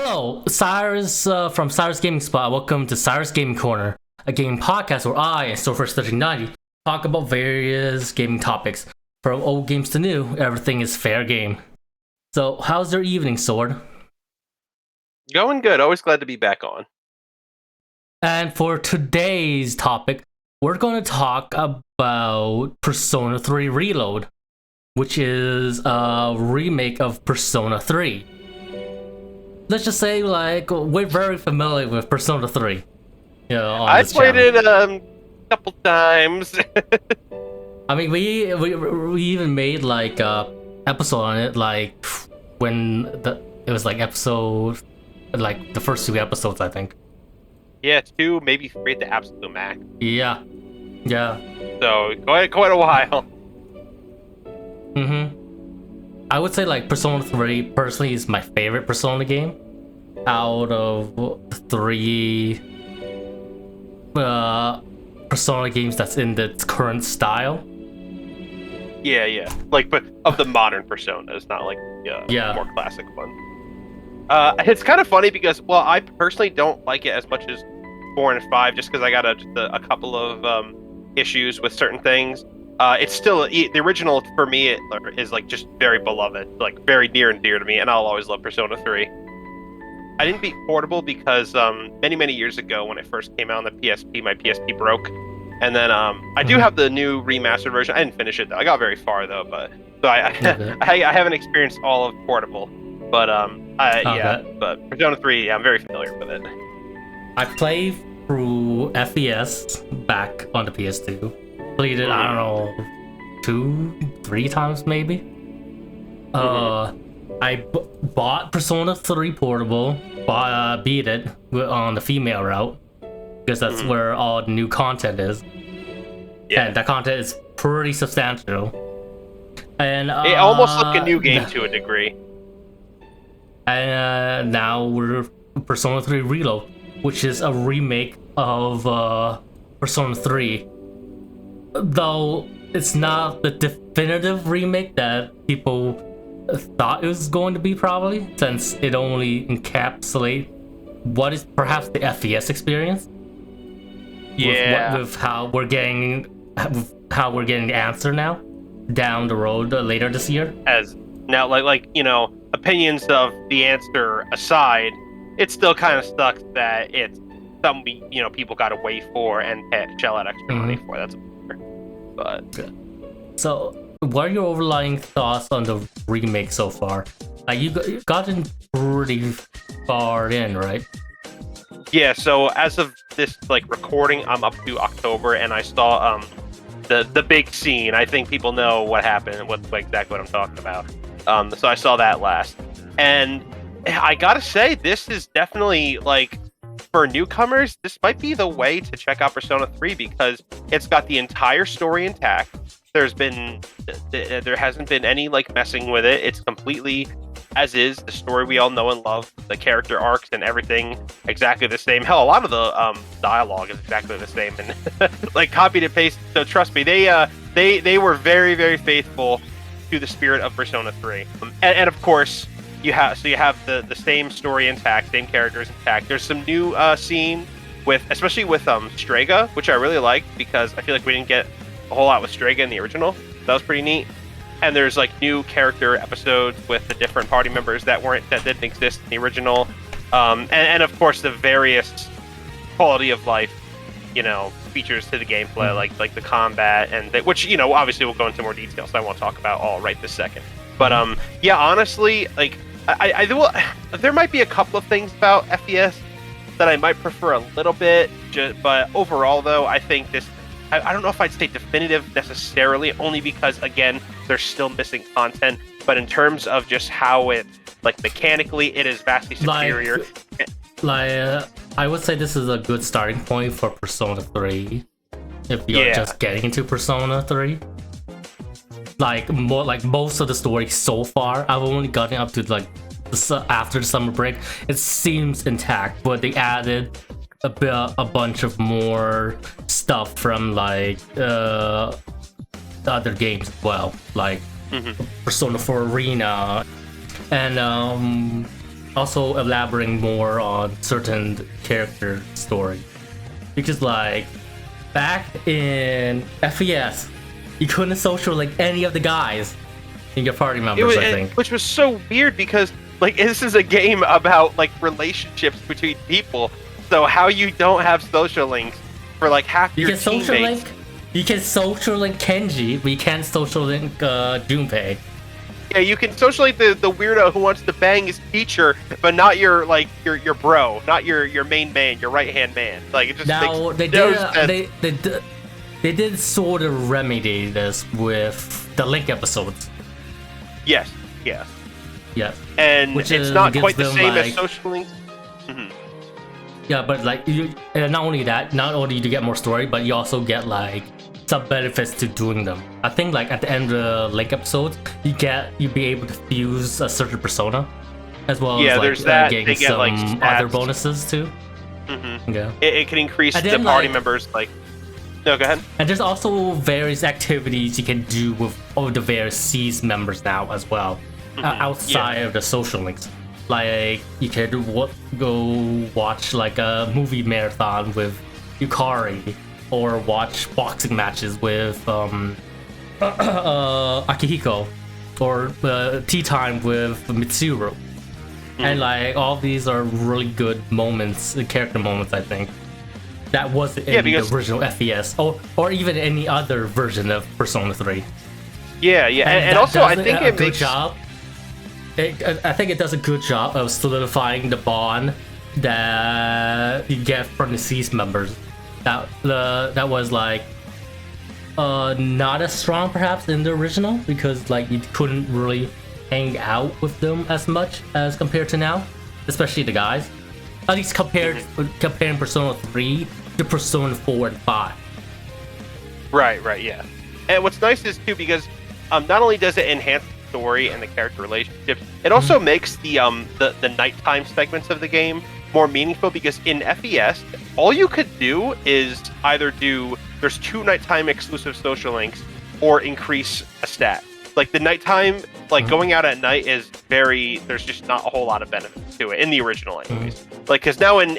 Hello, Cyrus from Sirus Gaming Spot. Welcome to Sirus Gaming Corner, a gaming podcast where I and Surfer1390 talk about various gaming topics. From old games to new, everything is fair game. So, how's your evening, Sword? Going good. Always glad to be back on. And for today's topic, we're going to talk about Persona 3 Reload, which is a remake of Persona 3. Let's just say, we're very familiar with Persona 3. You know, I played it a couple times. I mean, we even made episode on it, when it was episode, the first two episodes, I think. Yeah, 2, maybe 3 at the absolute max. Yeah. So quite a while. I would say Persona 3 personally is my favorite Persona game out of the 3 Persona games that's in its current style. Yeah. But of the modern Personas, not more classic one. It's kind of funny because, I personally don't like it as much as 4 and 5, just because I got a couple of issues with certain things. It's still the original for me. It is just very beloved, very near and dear to me, and I'll always love Persona 3. I didn't beat Portable because many years ago when it first came out on the PSP, my PSP broke, and then I do have the new remastered version. I didn't finish it though. I got very far though, I haven't experienced all of Portable, but but Persona 3, I'm very familiar with it. I played through FES back on the PS2. Played it, I don't know, 2-3 times maybe. I bought Persona 3 Portable, beat it on the female route, because that's where all the new content is. Yeah, and that content is pretty substantial. And it almost like a new game to a degree. And now we're Persona 3 Reload, which is a remake of Persona 3. Though it's not the definitive remake that people thought it was going to be, probably, since it only encapsulates what is perhaps the FES experience. Yeah. With how we're getting the answer now down the road later this year. As now, opinions of the answer aside, it still kind of sucks that it's something people got to wait for and shell out extra money for. That's but so, what are your overlying thoughts on the remake so far? You gotten pretty far in, right? Yeah. So as of this recording, I'm up to October, and I saw the big scene. I think people know what happened and exactly what I'm talking about. So I saw that last, and I gotta say, this is definitely for newcomers, this might be the way to check out Persona 3 because it's got the entire story intact. There hasn't been any messing with it. It's completely as is, the story we all know and love, the character arcs and everything exactly the same. Hell, a lot of the dialogue is exactly the same and copied and pasted. So trust me, they were very, very faithful to the spirit of Persona 3. And of course, you have the same story intact, same characters intact. There's some new scene especially with Strega, which I really liked because I feel like we didn't get a whole lot with Strega in the original. That was pretty neat. And there's new character episodes with the different party members that didn't exist in the original. And of course the various quality of life, features to the gameplay, like the combat and which obviously we'll go into more detail, so I won't talk about all right this second. But yeah, honestly, there might be a couple of things about FES that I might prefer a little bit, but overall though, I think this. I don't know if I'd say definitive necessarily, only because again, there's still missing content. But in terms of just how it, mechanically, it is vastly superior. I would say this is a good starting point for Persona 3. If you're just getting into Persona 3. Most of the story so far, I've only gotten up to after the summer break. It seems intact, but they added a bunch of more stuff from other games as well, Persona 4 Arena, and also elaborating more on certain character story. Because like back in FES, you couldn't social link any of the guys in your party members, I think. Which was so weird because like this is a game about like relationships between people. So how you don't have social links for like half your teammates? You can social link Kenji, but you can't social link Junpei. Yeah, you can social link the weirdo who wants to bang his teacher, but not your your bro, not your main man, your right hand man. Like it just now makes no sense. They did sort of remedy this with the Link episodes. Yes, yeah. Yeah. And which it's not quite the same like, as social links. Mm-hmm. Yeah, but like you, not only that, not only do you get more story, but you also get like some benefits to doing them. I think like at the end of the Link episodes, you'd be able to fuse a certain persona, as well as like there's that. Getting they get some like other bonuses too. Mm-hmm. Yeah. It can increase the party members like. No, go ahead. And there's also various activities you can do with all the various C's members now as well, outside of the social links. Like you could go watch like a movie marathon with Yukari, or watch boxing matches with Akihiko, or tea time with Mitsuru. And like all these are really good moments, character moments, I think. That wasn't in the original FES, or even any other version of Persona 3. Yeah, and also I think it makes job. I think it does a good job of solidifying the bond that you get from the C's members. That was like not as strong perhaps in the original, because like you couldn't really hang out with them as much as compared to now, especially the guys. At least comparing Persona 3 to Persona 4 and 5. Right, yeah. And what's nice is too, because not only does it enhance the story and the character relationships, it also makes the nighttime segments of the game more meaningful, because in FES, all you could do is either there's 2 nighttime exclusive social links, or increase a stat. Like the nighttime, like going out at night is there's just not a whole lot of benefits to it in the original anyways. Like, because now in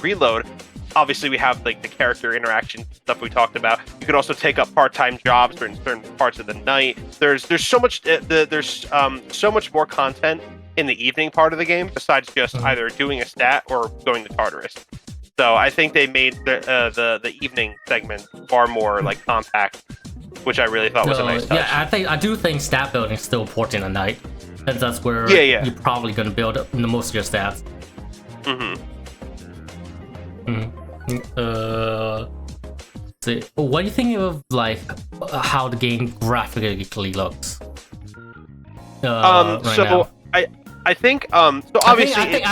Reload, obviously we have like the character interaction stuff we talked about. You can also take up part-time jobs during certain parts of the night. There's so much so much more content in the evening part of the game besides just either doing a stat or going to Tartarus. So I think they made the evening segment far more like compact, which I really thought was a nice touch. Yeah, I do think stat building is still important at night, and that's where you're probably gonna build up the most of your stats. See, what do you think of like how the game graphically looks? Now? I think so obviously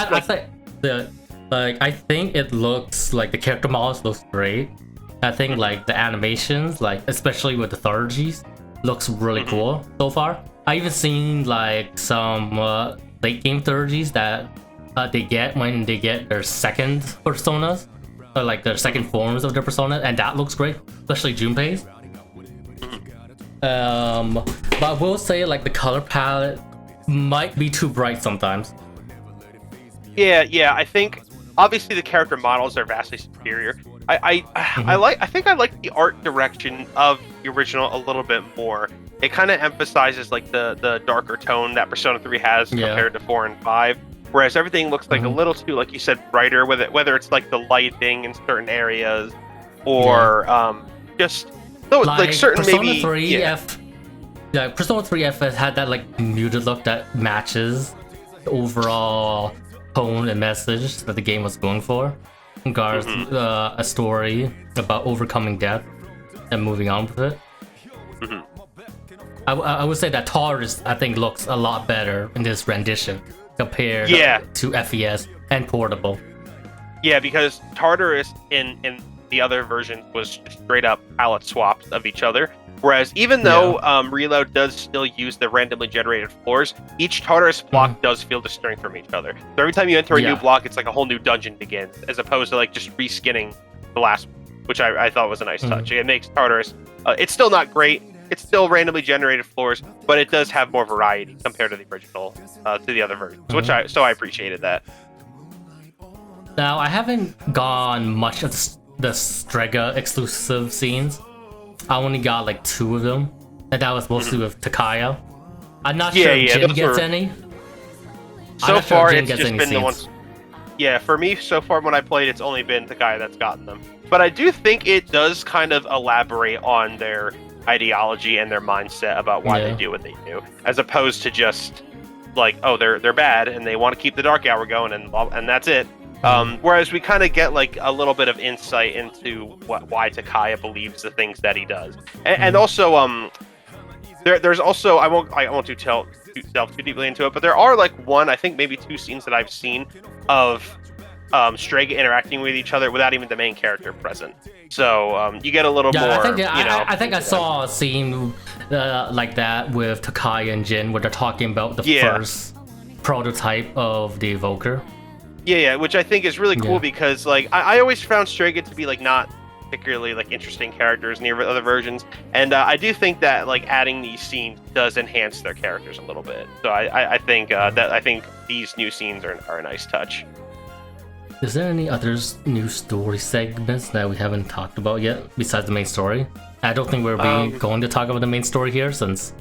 I think it looks like the character models looks great. I think like the animations, like especially with the 30s, looks really cool so far. I even seen like some late game 30s that they get when they get their second personas, or like their second forms of their persona, and that looks great, especially Junpei's. But I will say like the color palette might be too bright sometimes. Yeah, I think obviously the character models are vastly superior. I think I like the art direction of the original a little bit more. It kind of emphasizes like the darker tone that Persona 3 has compared to 4 and 5, whereas everything looks like a little too, like you said, brighter, with it, whether it's like the lighting in certain areas or just like certain Persona maybe 3 Persona 3 F had that like muted look that matches the overall tone and message that the game was going for. Regards a story about overcoming death and moving on with it. I would say that Taurus, I think, looks a lot better in this rendition compared to FES and Portable. Yeah, because Tartarus in the other version was straight up palette swaps of each other. Whereas even though Reload does still use the randomly generated floors, each Tartarus block does feel distinct from each other. So every time you enter a new block, it's like a whole new dungeon begins, as opposed to like just reskinning the last one, which I thought was a nice touch. It makes Tartarus, it's still not great. It's still randomly generated floors, but it does have more variety compared to the original, to the other versions, which I appreciated that. Now, I haven't gone much of the Strega exclusive scenes. I only got like 2 of them, and that was mostly with Takaya. I'm not sure if Jin gets any. So far, it's just been the ones. Yeah, for me, so far when I played, it's only been Takaya that's gotten them. But I do think it does kind of elaborate on their ideology and their mindset about why they do what they do, as opposed to just like, oh, they're bad and they want to keep the Dark Hour going and that's it. Whereas we kind of get like a little bit of insight into why Takaya believes the things that he does, and also there's also I won't delve too deeply into it, but there are like I think maybe 2 scenes that I've seen of Strega interacting with each other without even the main character present. So you get a little more. I think I saw a scene like that with Takaya and Jin where they're talking about the first prototype of the Evoker. Yeah, which I think is really cool because like I always found Strega to be like not particularly like interesting characters in the other versions, and I do think that like adding these scenes does enhance their characters a little bit. So I think these new scenes are a nice touch. Is there any other new story segments that we haven't talked about yet besides the main story? I don't think we're going to talk about the main story here since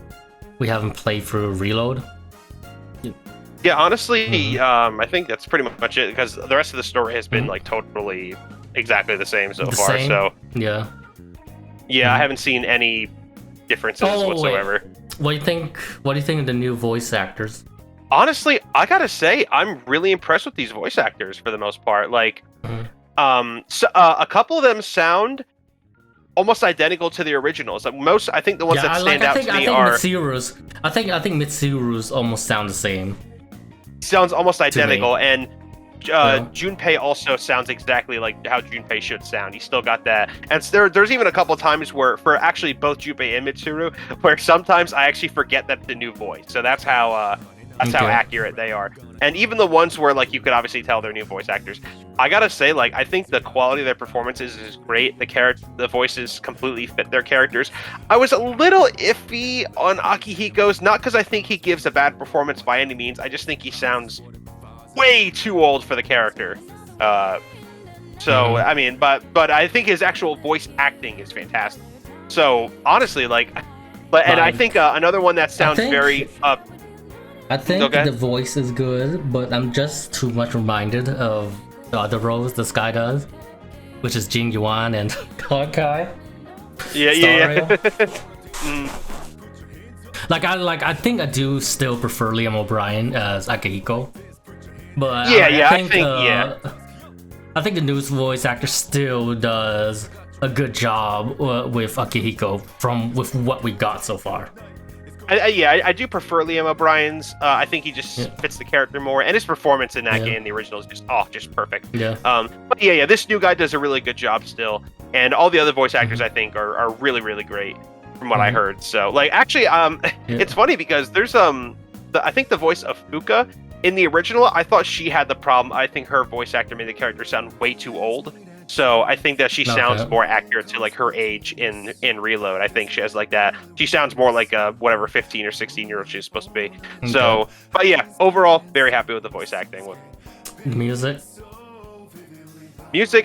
we haven't played through Reload. Yeah, honestly, I think that's pretty much it because the rest of the story has been like totally exactly the same so far. Same? So yeah, I haven't seen any differences whatsoever. Wait. What do you think of the new voice actors? Honestly, I gotta say, I'm really impressed with these voice actors for the most part. Like, a couple of them sound almost identical to the originals. I think the ones that stand out to me are. I think Mitsuru's almost sound the same. Sounds almost identical, and Junpei also sounds exactly like how Junpei should sound. He's still got that. And there's even a couple of times where, for actually both Junpei and Mitsuru, where sometimes I actually forget that the new voice. So that's how how accurate they are. And even the ones where like you could obviously tell they're new voice actors, I gotta say, like, I think the quality of their performances is great. The voices completely fit their characters. I was a little iffy on Akihiko's, not because I think he gives a bad performance by any means. I just think he sounds way too old for the character. I mean, but I think his actual voice acting is fantastic. So honestly, and I think another one that sounds very. I think the voice is good, but I'm just too much reminded of the other roles this guy does, which is Jin Yuan and Kai. Yeah. I think I do still prefer Liam O'Brien as Akihiko, but I think the news voice actor still does a good job with Akihiko with what we got so far. I do prefer Liam O'Brien's. I think he just fits the character more, and his performance in that game, the original, is just perfect. Yeah. But this new guy does a really good job still, and all the other voice actors I think are really, really great from what I heard. So it's funny because there's I think the voice of Fuka in the original, I thought she had the problem. I think her voice actor made the character sound way too old. So I think that she sounds more accurate to like her age in Reload. I think she has like that. She sounds more like a 15 or 16-year-old she's supposed to be. Okay. So, but overall, very happy with the voice acting. Music.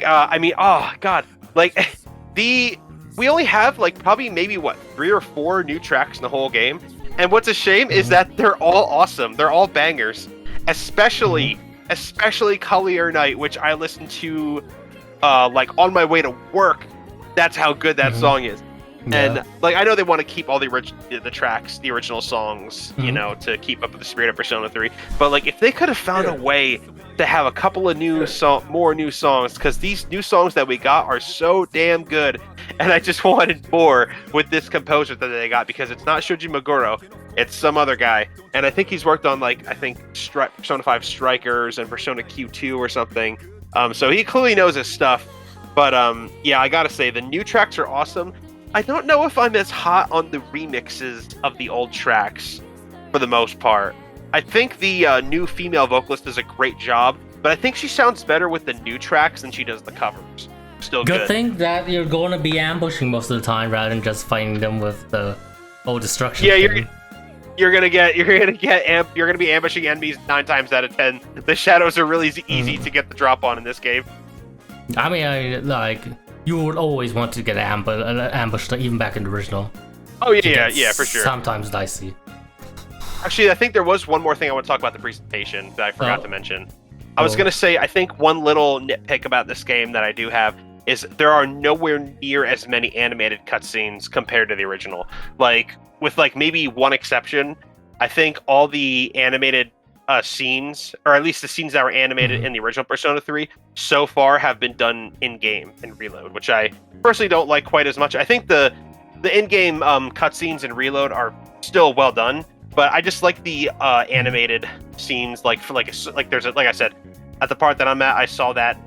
I mean, oh god, we only have probably maybe 3 or 4 new tracks in the whole game. And what's a shame is that they're all awesome. They're all bangers, especially Collier Night, which I listened to. On my way to work. That's how good that song is. And I know they want to keep all the original songs, to keep up with the spirit of Persona 3. But if they could have found a way to have a couple of more new songs, because these new songs that we got are so damn good, and I just wanted more with this composer that they got, because it's not Shoji Meguro, it's some other guy, and I think he's worked on Persona 5 Strikers and Persona Q2 or something. So he clearly knows his stuff, but I gotta say the new tracks are awesome. I don't know if I'm as hot on the remixes of the old tracks for the most part. I think the new female vocalist does a great job, but I think she sounds better with the new tracks than she does the covers. Still good. Good thing that you're going to be ambushing most of the time rather than just fighting them with the Oh, destruction. Yeah, thing. you're gonna be ambushing enemies 9 times out of 10. The shadows are really easy to get the drop on in this game. I mean, like you would always want to get ambushed, even back in the original. Oh yeah, for sure. Sometimes dicey. Actually, I think there was one more thing I want to talk about the presentation that I forgot to mention. I was gonna say, I think one little nitpick about this game that I do have is there are nowhere near as many animated cutscenes compared to the original. Like, with like maybe one exception, I think all the animated scenes, or at least the scenes that were animated in the original Persona 3, so far have been done in-game in Reload, which I personally don't like quite as much. I think the in-game cutscenes in Reload are still well done, but I just like the animated scenes. Like for like there's like I said, at the part that I'm at, I saw that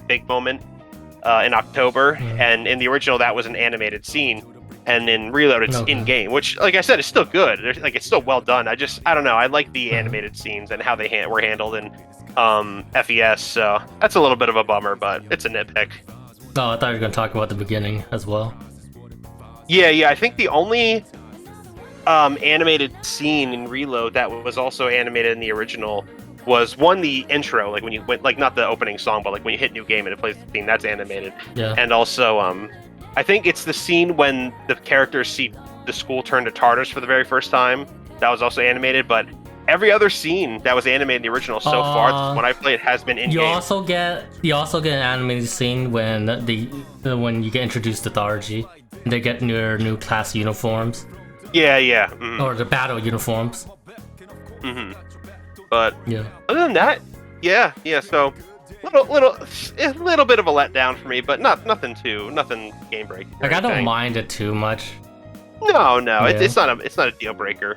big moment in October, and in the original that was an animated scene, and in Reload it's in-game, which, like I said, is still good. Like, it's still well done. I don't know. I like the animated scenes and how they were handled in FES. So that's a little bit of a bummer, but it's a nitpick. Oh, I thought you were gonna talk about the beginning as well. Yeah. I think the only animated scene in Reload that was also animated in the original was the intro, like when you went, like not the opening song, but like when you hit new game and it plays the theme, that's animated. Yeah. And also, I think it's the scene when the characters see the school turn to Tartarus for the very first time. That was also animated, but every other scene that was animated in the original so far, when I played, has been in-game. You also get an animated scene when when you get introduced to Thargy, and they get their new class uniforms. Yeah. Or the battle uniforms. But yeah, other than that, yeah. So a little bit of a letdown for me, but nothing game breaking. Like, I don't mind it too much. No, Yeah. it's not a deal breaker.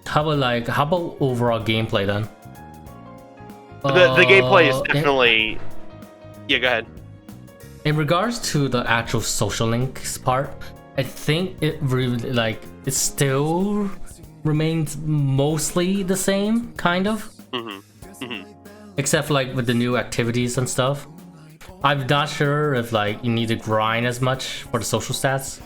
How about overall gameplay then? The gameplay is definitely. Yeah, go ahead. In regards to the actual social links part, I think it really it still remains mostly the same, kind of. Except with the new activities and stuff. I'm not sure if you need to grind as much for the social stats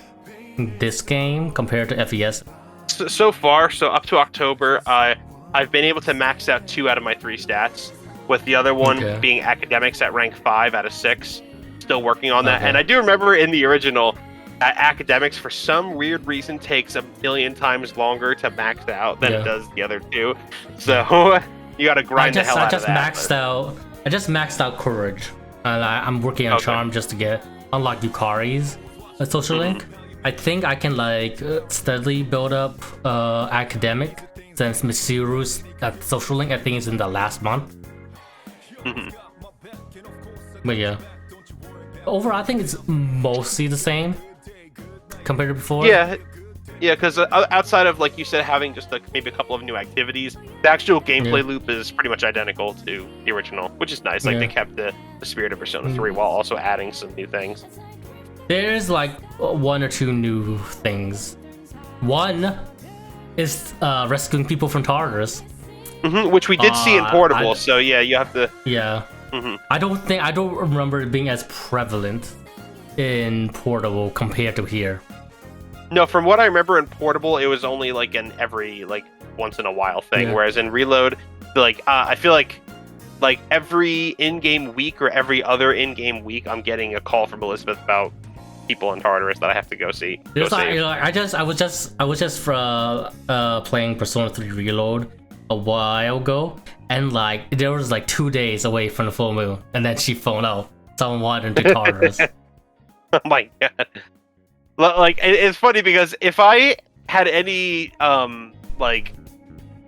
in this game compared to FES. So far, up to October, I've been able to max out 2 out of my 3 stats, with the other one being academics at rank 5 out of 6. Still working on that. And I do remember in the original, academics for some weird reason takes a million times longer to max out than it does the other 2. So you gotta grind the hell out of that. I just maxed out courage. I'm working on charm just to unlock Yukari's social link. I think I can steadily build up academic, since Miss Sirus social link I think is in the last month. But yeah, overall I think it's mostly the same compared to before. Yeah, because outside of, like you said, having just maybe a couple of new activities, the actual gameplay loop is pretty much identical to the original, which is nice. They kept the spirit of Persona 3 while also adding some new things. There's 1 or 2 new things. One is rescuing people from Tartarus, which we did see in Portable. So yeah, you have to. Yeah. I don't remember it being as prevalent in Portable compared to here. No, from what I remember in Portable, it was only an every once in a while thing. Whereas in Reload, I feel like every in-game week or every other in-game week, I'm getting a call from Elizabeth about people in Tartarus that I have to go see. I was just playing Persona 3 Reload a while ago, and there was 2 days away from the full moon, and then she phoned out someone wanted to Tartarus. Oh my god. It's funny because if I had any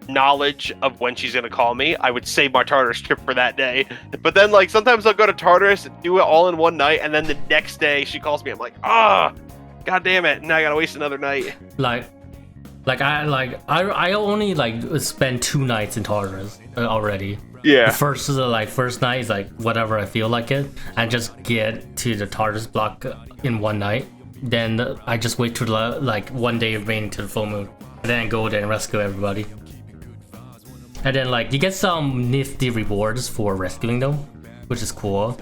knowledge of when she's gonna call me, I would save my Tartarus trip for that day. But then sometimes I'll go to Tartarus, do it all in one night, and then the next day she calls me. I'm like, god damn it! Now I gotta waste another night. I only spend 2 nights in Tartarus already. Yeah. The first night is whatever I feel like it, and just get to the Tartarus block in one night. Then I just wait till 1 day remaining to the full moon, and then go there and rescue everybody. And then you get some nifty rewards for rescuing them, which is cool.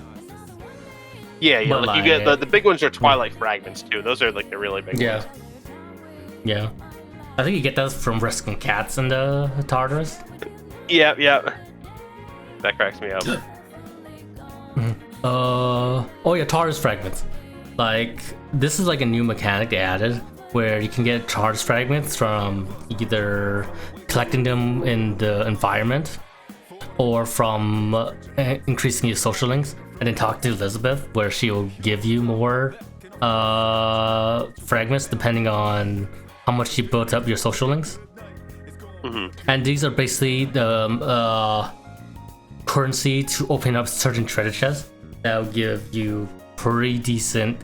Yeah, you get the big ones are Twilight Fragments too. Those are the really big ones. Yeah. I think you get those from rescuing cats in the Tartarus. Yeah, yeah. That cracks me up. Oh yeah, Tartarus fragments. Like, this is like a new mechanic they added where you can get Tartarus fragments from either collecting them in the environment or from increasing your social links, and then talk to Elizabeth where she will give you more fragments depending on how much you built up your social links. And these are basically the currency to open up certain treasure chests that will give you pretty decent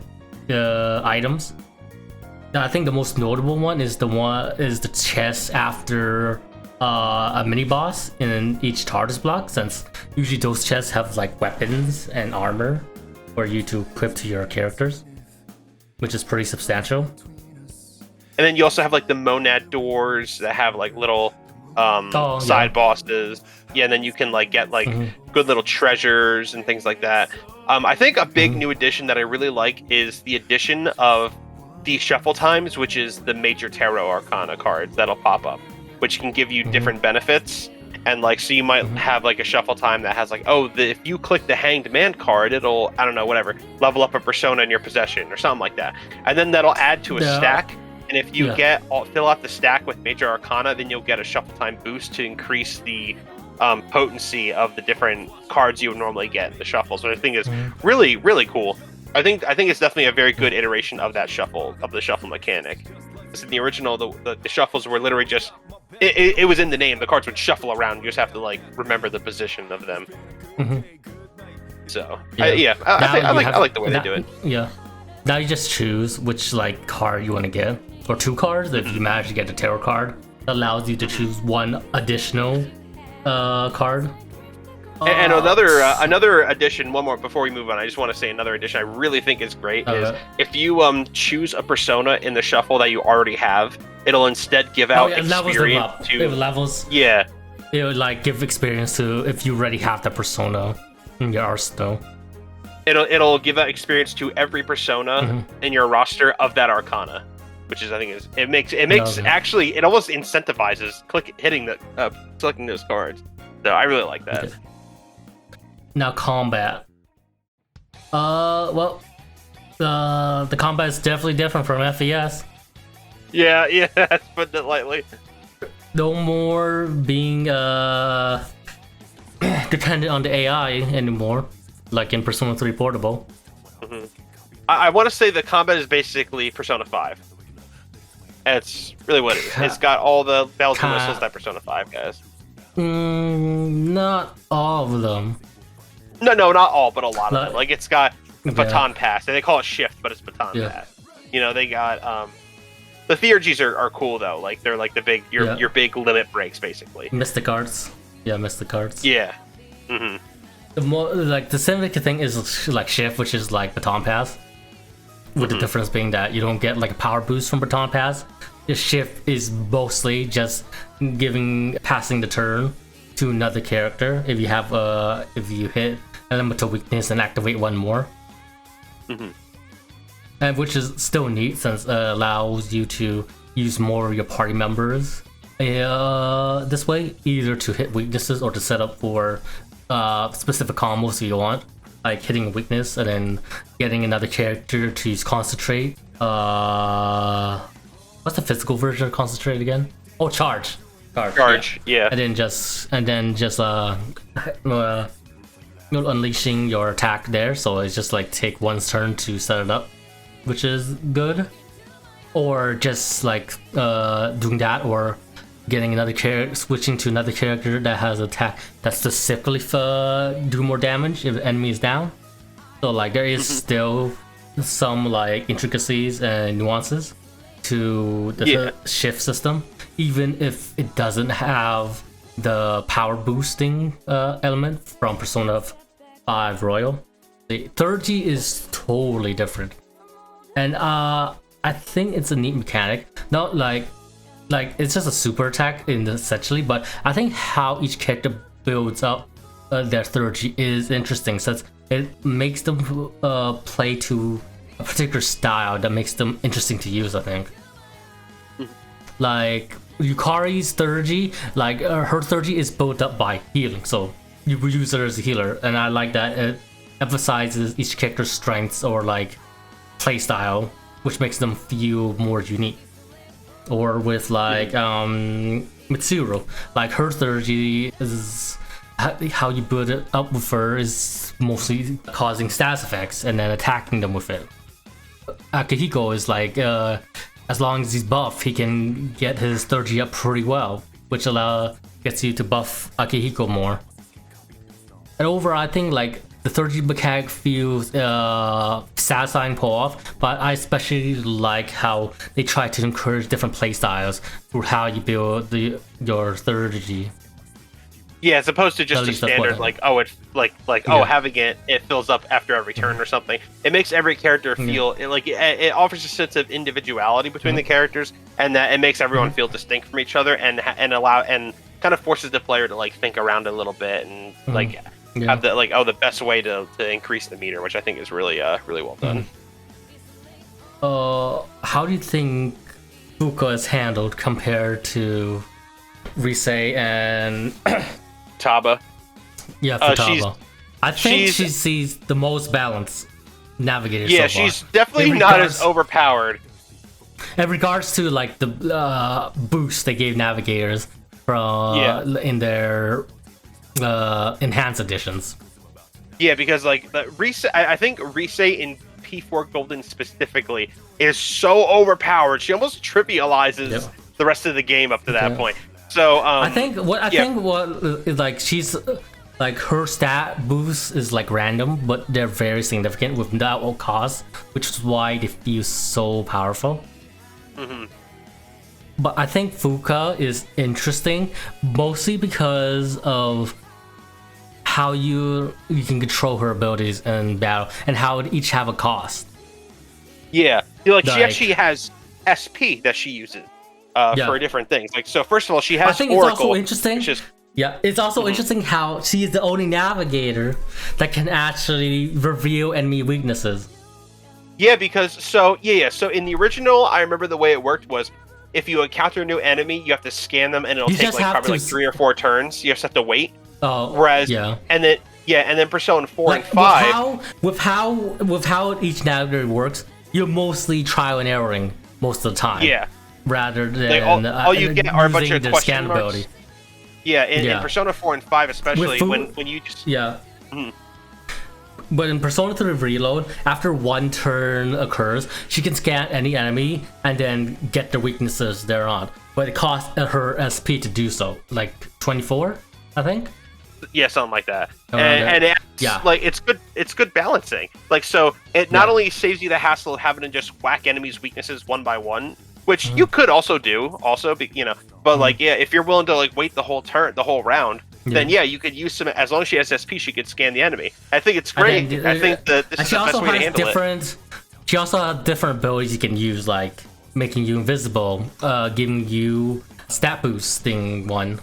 items. Now, I think the most notable one is the chest after a mini boss in each TARDIS block, since usually those chests have like weapons and armor for you to equip to your characters, which is pretty substantial. And then you also have like the monad doors that have like little side bosses. Yeah, and then you can like get like good little treasures and things like that. I think a big new addition that I really like is the addition of the shuffle times, which is the major tarot arcana cards that'll pop up, which can give you different benefits. And like, so you might have like a shuffle time that has like, if you click the Hanged Man card, it'll, I don't know, whatever, level up a persona in your possession or something like that. And then that'll add to a stack. And if you fill out the stack with major arcana, then you'll get a shuffle time boost to increase the potency of the different cards you would normally get in the shuffles, which I think is really, really cool. I think it's definitely a very good iteration of the shuffle mechanic. Because in the original, the shuffles were literally just it was in the name. The cards would shuffle around. You just have to like remember the position of them. So I like the way they do it. Yeah. Now you just choose which like card you want to get, or two cards. If you manage to get the tarot card, that allows you to choose one additional card. And another addition, one more before we move on. I just want to say another addition I really think is great is if you choose a persona in the shuffle that you already have, it'll instead give out experience to it levels. Yeah, it would like give experience to if you already have the persona in your arsenal. It'll give out experience to every persona in your roster of that arcana, which is it makes actually it almost incentivizes selecting those cards. So I really like that. Okay. Now combat. Well, the combat is definitely different from FES. Yeah, that's putting it lightly. No more being dependent on the AI anymore, like in Persona 3 Portable. I want to say the combat is basically Persona 5. That's really what it is. It's got all the bells and whistles that Persona 5 has. Not all of them. No, not all, but a lot of them. Like, it's got the baton pass, and they call it shift, but it's baton pass. You know, they got the theurgies are cool though. Like, they're like the big your big limit breaks basically. Mystic arts. Yeah, mystic arts. Yeah. The more like the significant thing is like shift, which is like baton pass. With the difference being that you don't get like a power boost from baton pass. The shift is mostly just passing the turn to another character if you have if you hit elemental weakness and activate one more. And which is still neat since it allows you to use more of your party members this way, either to hit weaknesses or to set up for specific combos you want, like hitting a weakness and then getting another character to use concentrate. What's the physical version of concentrate again? Oh, charge. Yeah. And then just unleashing your attack there. So it's just like take one's turn to set it up, which is good. Or just like doing that, or getting another character, switching to another character that has attack that specifically do more damage if the enemy is down. So like there is still some like intricacies and nuances to the shift system, even if it doesn't have the power boosting element from Persona 5 Royal. The 30 is totally different, and I think it's a neat mechanic. Not like it's just a super attack essentially, but I think how each character builds up their 30 is interesting, since it makes them play to a particular style that makes them interesting to use, I think. like Yukari's Thurgy, like her Thurgy is built up by healing, so you use her as a healer, and I like that it emphasizes each character's strengths or like playstyle, which makes them feel more unique. Or with like Mitsuru, like her Thurgy is how you build it up with her is mostly causing status effects and then attacking them with it. Akihiko is like as long as he's buff, he can get his Thurgy up pretty well, which gets you to buff Akihiko more. And overall, I think like the Thurgy mechanic feels satisfying pull off, but I especially like how they try to encourage different playstyles through how you build your Thurgy. Yeah, as opposed to just a standard like having it fills up after every turn or something. It makes every character feel it offers a sense of individuality between the characters, and that it makes everyone feel distinct from each other, and kind of forces the player to like think around a little bit and have the best way to increase the meter, which I think is really really well done. How do you think Fuka is handled compared to Rise and Taba? Yeah, Futaba. I think she sees the most balanced navigator. Yeah, so far. She's definitely not as overpowered. In regards to like the boost they gave navigators from in their enhanced editions. Yeah, because like I think Rise in P4 Golden specifically is so overpowered. She almost trivializes the rest of the game up to that point. So I think what is like she's like her stat boost is like random, but they're very significant without all cost, which is why they feel so powerful. But I think Fuka is interesting mostly because of how you can control her abilities in battle and how it each have a cost. Yeah, like she actually has SP that she uses for different things. Like, so first of all, she has. I think Oracle, it's also interesting. It's also interesting how she is the only navigator that can actually reveal enemy weaknesses. Yeah, because so in the original, I remember the way it worked was if you encounter a new enemy, you have to scan them, and it'll take like probably like 3 or 4 turns. You just have to wait. Whereas and then Persona 4 and 5 with how each navigator works, you're mostly trial and erroring most of the time. Yeah. Rather than all you get are a bunch of question scan marks. Ability. Yeah, in Persona 4 and 5 especially when you just But in Persona 3 Reload, after one turn occurs, she can scan any enemy and then get their weaknesses thereon. But it costs her SP to do so, like 24, I think. Yeah, something like that. Like it's good balancing. Like, so it not only saves you the hassle of having to just whack enemies' weaknesses one by one, which you could also do, but like if you're willing to like wait the whole round, then you could use some. As long as she has SP, she could scan the enemy. I think it's great. I think that this is the best way to handle it. She also has different abilities you can use, like making you invisible, giving you stat boosting one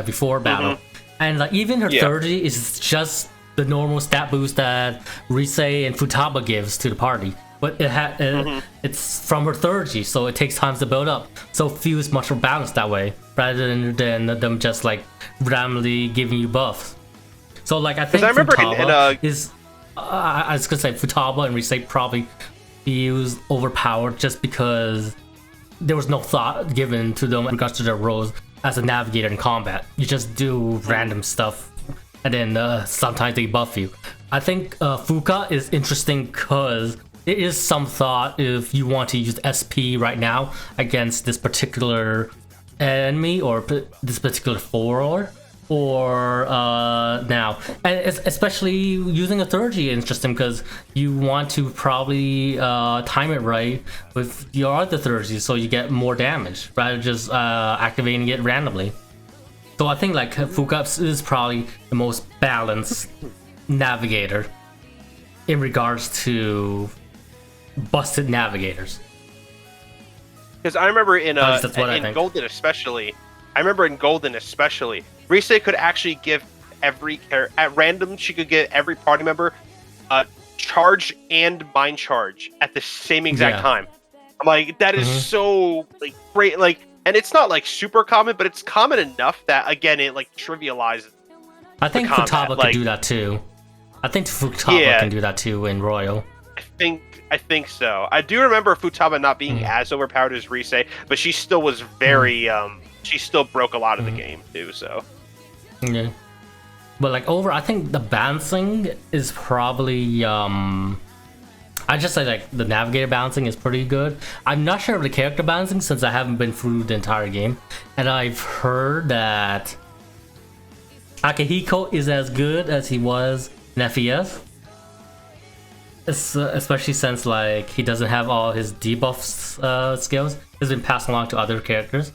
before battle. And like even her 30 is just the normal stat boost that Rise and Futaba gives to the party, but it's from her 30, so it takes time to build up. So it feels much more balanced that way, rather than them just like randomly giving you buffs. So like I think Futaba is I was gonna say Futaba and Rise probably feels overpowered just because there was no thought given to them in regards to their roles as a navigator in combat. You just do random stuff, and then sometimes they buff you. I think Fuka is interesting because it is some thought if you want to use SP right now against this particular enemy or this particular forward, or now. And it's especially using a Thurgy is interesting because you want to probably time it right with your other Thurgy so you get more damage rather than just activating it randomly. So I think like Fuka is probably the most balanced navigator in regards to busted navigators. Because I remember in Golden especially, Rise could actually give at random. She could get every party member charge and mind charge at the same exact time. I'm like, that is so like great. Like and it's not like super common, but it's common enough that again it like trivializes. I think Futaba can do that too. I think Futaba can do that too in Royal. I think so. I do remember Futaba not being as overpowered as Rise, but she still was very she still broke a lot of the game too, so. Yeah. But like I think the balancing is probably I just say like the navigator balancing is pretty good. I'm not sure of the character balancing since I haven't been through the entire game, and I've heard that Akihiko is as good as he was in FES. Especially since like he doesn't have all his debuff skills. It's been passed along to other characters.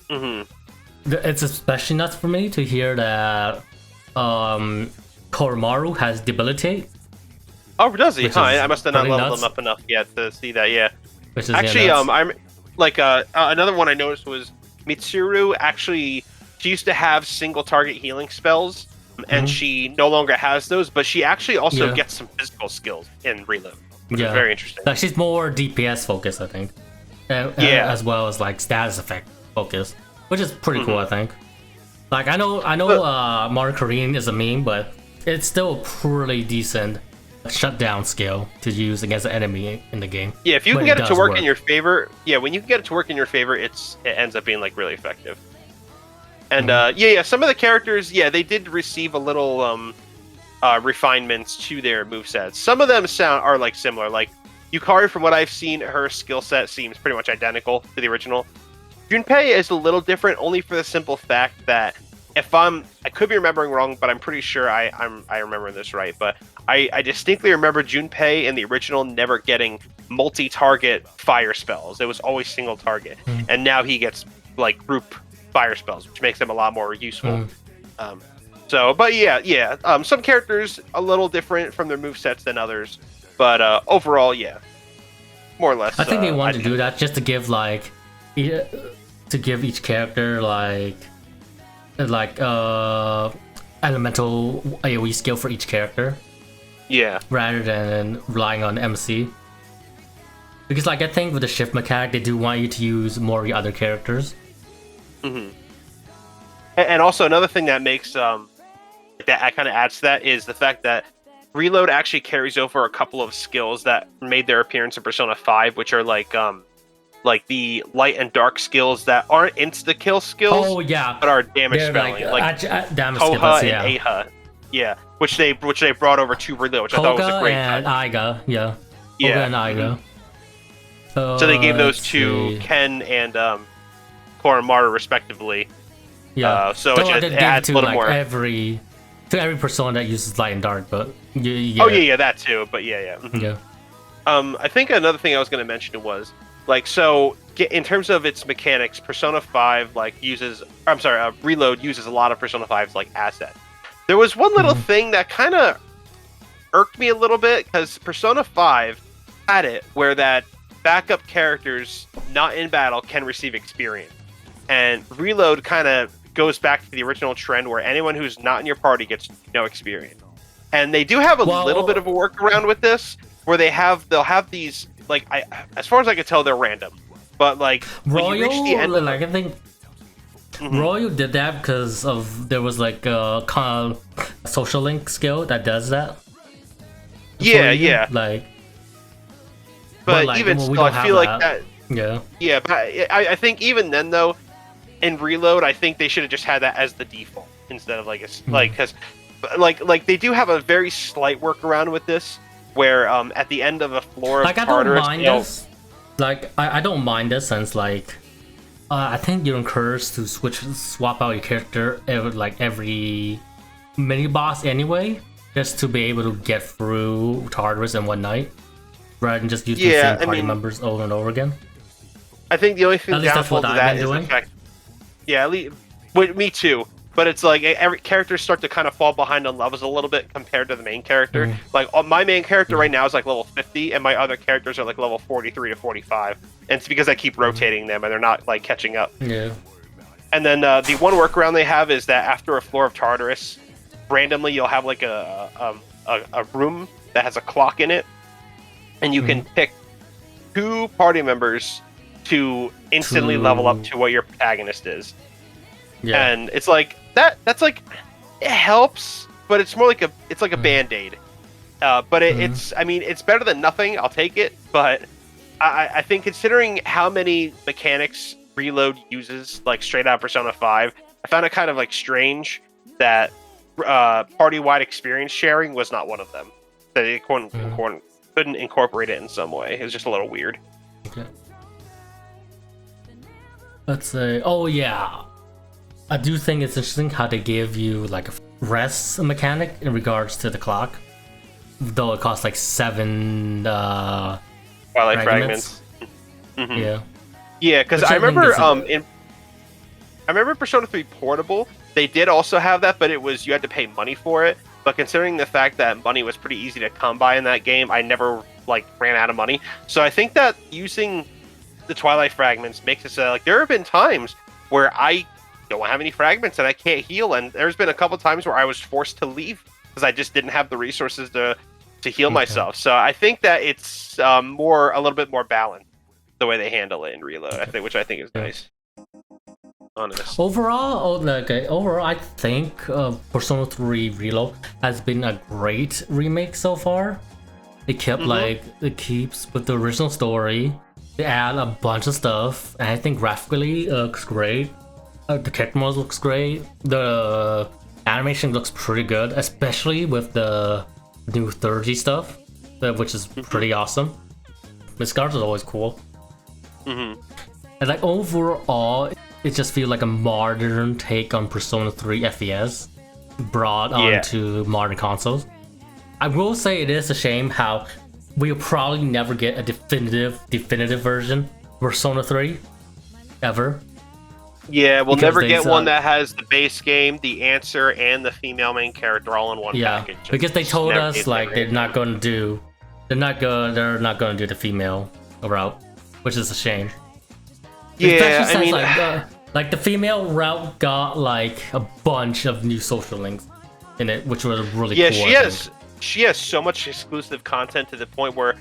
It's especially nuts for me to hear that Koromaru has debilitate. Oh, does he? Huh, I must have not leveled him up enough yet to see that. Yeah. Which is, actually, I'm like another one I noticed was Mitsuru. Actually, she used to have single target healing spells, and she no longer has those. But she actually also gets some physical skills in Reload, which is very interesting. Like she's more DPS focused, I think. As well as like status effect focused, which is pretty cool, I think. Like I know, Mario Korean is a meme, but it's still a pretty decent shutdown skill to use against an enemy in the game. Yeah, if you can get it to work in your favor, when you can get it to work in your favor, it ends up being like really effective. And some of the characters, they did receive a little refinements to their movesets. Some of them are like similar. Like Yukari, from what I've seen, her skill set seems pretty much identical to the original. Junpei is a little different, only for the simple fact that I could be remembering wrong, but I'm pretty sure I remember this right. But I distinctly remember Junpei in the original never getting multi-target fire spells. It was always single target, and now he gets like group fire spells, which makes them a lot more useful. Some characters a little different from their movesets than others, but overall, more or less. I think they wanted to do that just to give each character like elemental AoE skill for each character. Yeah. Rather than relying on MC. Because like I think with the shift mechanic, they do want you to use more of your other characters. And also another thing that makes that kind of adds to that is the fact that Reload actually carries over a couple of skills that made their appearance in Persona 5, which are like the light and dark skills that aren't insta-kill skills. Oh yeah, but are damage spelling, like Koha and Eiha. Yeah, which they brought over to Reload, which I thought was a great and touch. Koga and Aiga. So they gave those to Ken and Koromaru respectively. Yeah. So it adds a little more. Every persona that uses light and dark, but that too. But I think another thing I was going to mention was in terms of its mechanics, Persona 5 Reload uses a lot of Persona 5's like assets. There was one little thing that kind of irked me a little bit, because Persona 5 had it where that backup characters not in battle can receive experience, and Reload kind of goes back to the original trend where anyone who's not in your party gets no experience. And they do have a little bit of a workaround with this, where they'll have these as far as I can tell, they're random. But like when you reach the end, I think Royal did that because there was like a kind of social link skill that does that. But even still, I feel like that. But I think even then though, in Reload, I think they should have just had that as the default instead of because they do have a very slight workaround with this, where at the end of a floor of Tartarus, I don't mind this since I think you're encouraged to swap out your character every mini boss anyway, just to be able to get through Tartarus in one night, rather than just using the same party members over and over again. I think the only thing downfall to that is the fact. Me too. But it's like every characters start to kind of fall behind on levels a little bit compared to the main character. My main character right now is like level 50, and my other characters are like level 43 to 45. And it's because I keep rotating them, and they're not like catching up. Yeah. And then the one workaround they have is that after a floor of Tartarus, randomly you'll have like a room that has a clock in it, and you can pick 2 party members to instantly level up to what your protagonist is. Yeah. And it's like that's like it helps, but it's more like a band-aid. But it's I mean it's better than nothing. I'll take it. But I think considering how many mechanics Reload uses, like straight out of Persona 5, I found it kind of like strange that party-wide experience sharing was not one of them. That it couldn't incorporate it in some way. It was just a little weird. Okay. Let's say, oh yeah, I do think it's interesting how they give you like a rest mechanic in regards to the clock, though it costs like 7 Twilight fragments. Yeah. Yeah, because I remember I remember Persona 3 Portable, they did also have that, but it was you had to pay money for it. But considering the fact that money was pretty easy to come by in that game, I never like ran out of money. So I think that using the Twilight fragments makes it so like there have been times where I don't have any fragments and I can't heal, and there's been a couple times where I was forced to leave because I just didn't have the resources to heal myself. So I think that it's a little bit more balanced the way they handle it in Reload, I think, which I think is nice. Honest. Overall, I think Persona 3 Reload has been a great remake so far. It kept it keeps with the original story. They add a bunch of stuff, and I think graphically it looks great. The character models looks great. The animation looks pretty good, especially with the new 30 stuff, which is pretty awesome. Miss Guards is always cool. And like overall, it just feels like a modern take on Persona 3 FES brought onto modern consoles. I will say it is a shame how we'll probably never get a definitive version of Persona 3 ever. Yeah, we'll never get one that has the base game, the answer, and the female main character all in one package. Because they told us like they're not going to do the female route, which is a shame. Yeah, I mean, like the female route got like a bunch of new social links in it, which was really cool. Yeah, she has so much exclusive content to the point where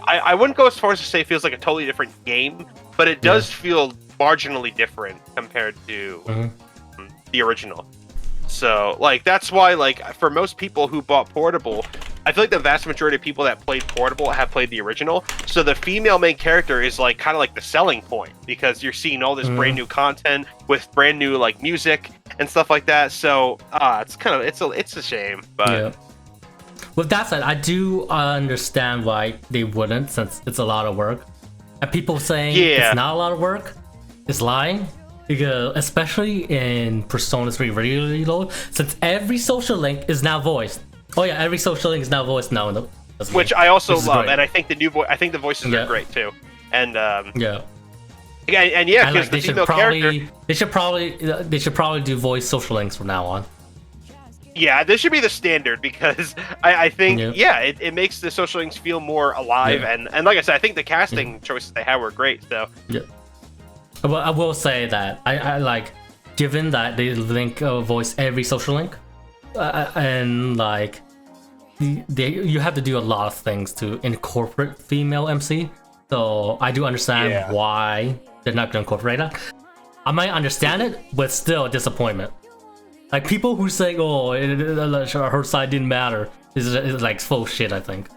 I wouldn't go as far as to say it feels like a totally different game, but it does feel marginally different compared to the original. So like that's why like for most people who bought Portable, I feel like the vast majority of people that played Portable have played the original. So the female main character is like kind of like the selling point because you're seeing all this brand new content with brand new like music and stuff like that. So it's kind of it's a shame, but with that said, I do understand why they wouldn't, since it's a lot of work. And people saying it's not a lot of work is lying. Because especially in Persona 3 Reload, since every social link is now voiced. Oh yeah, every social link is now voiced now. Which I also love, and I think the voices are great too. And because the female character, they should probably do voice social links from now on. Yeah, this should be the standard because I think it makes the social links feel more alive and like I said, I think the casting choices they had were great. So Well, I will say that I like, given that they link voice every social link, and like you have to do a lot of things to incorporate female MC. So I do understand why they're not going to incorporate that. I might understand it, but still a disappointment. Like people who say, "Oh, her side didn't matter," is like full of shit. I think.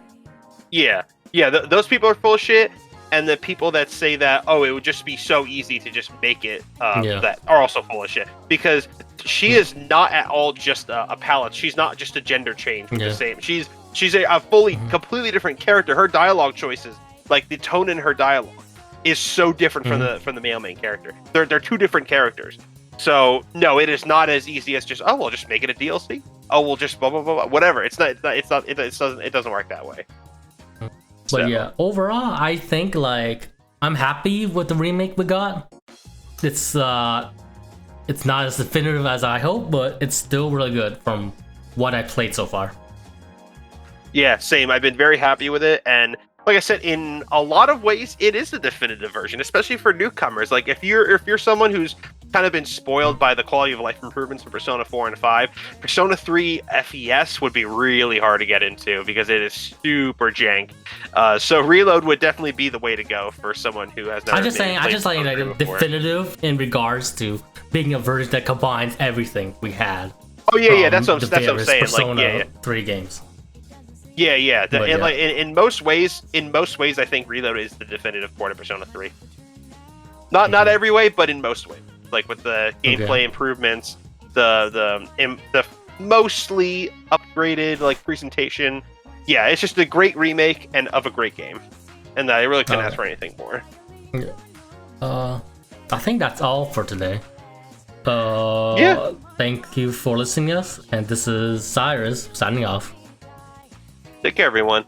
Those people are full of shit. And the people that say that, oh, it would just be so easy to just make it, that are also full of shit. Because she is not at all just a palette. She's not just a gender change with the same. She's a fully, completely different character. Her dialogue choices, like the tone in her dialogue, is so different from the male main character. They're two different characters. So no, it is not as easy as just we'll just make it a DLC. Oh, we'll just blah blah blah, whatever. It doesn't work that way. But yeah, overall, I think like I'm happy with the remake we got. It's not as definitive as I hope, but it's still really good from what I played so far. Yeah, same. I've been very happy with it, and like I said, in a lot of ways, it is a definitive version, especially for newcomers. Like if you're someone who's kind of been spoiled by the quality of life improvements for Persona 4 and 5. Persona 3 FES would be really hard to get into because it is super jank. So Reload would definitely be the way to go for someone who has never. I'm just saying like definitive in regards to being a version that combines everything we had. Oh yeah, that's what I'm saying. Persona 3 games. Yeah. But, and like in most ways, I think Reload is the definitive port of Persona 3. Not every way, but in most ways. Like with the gameplay improvements, the mostly upgraded like presentation. Yeah, it's just a great remake and of a great game, and I really couldn't ask for anything more. I think that's all for today. Thank you for listening to us, and this is Cyrus signing off. Take care, everyone.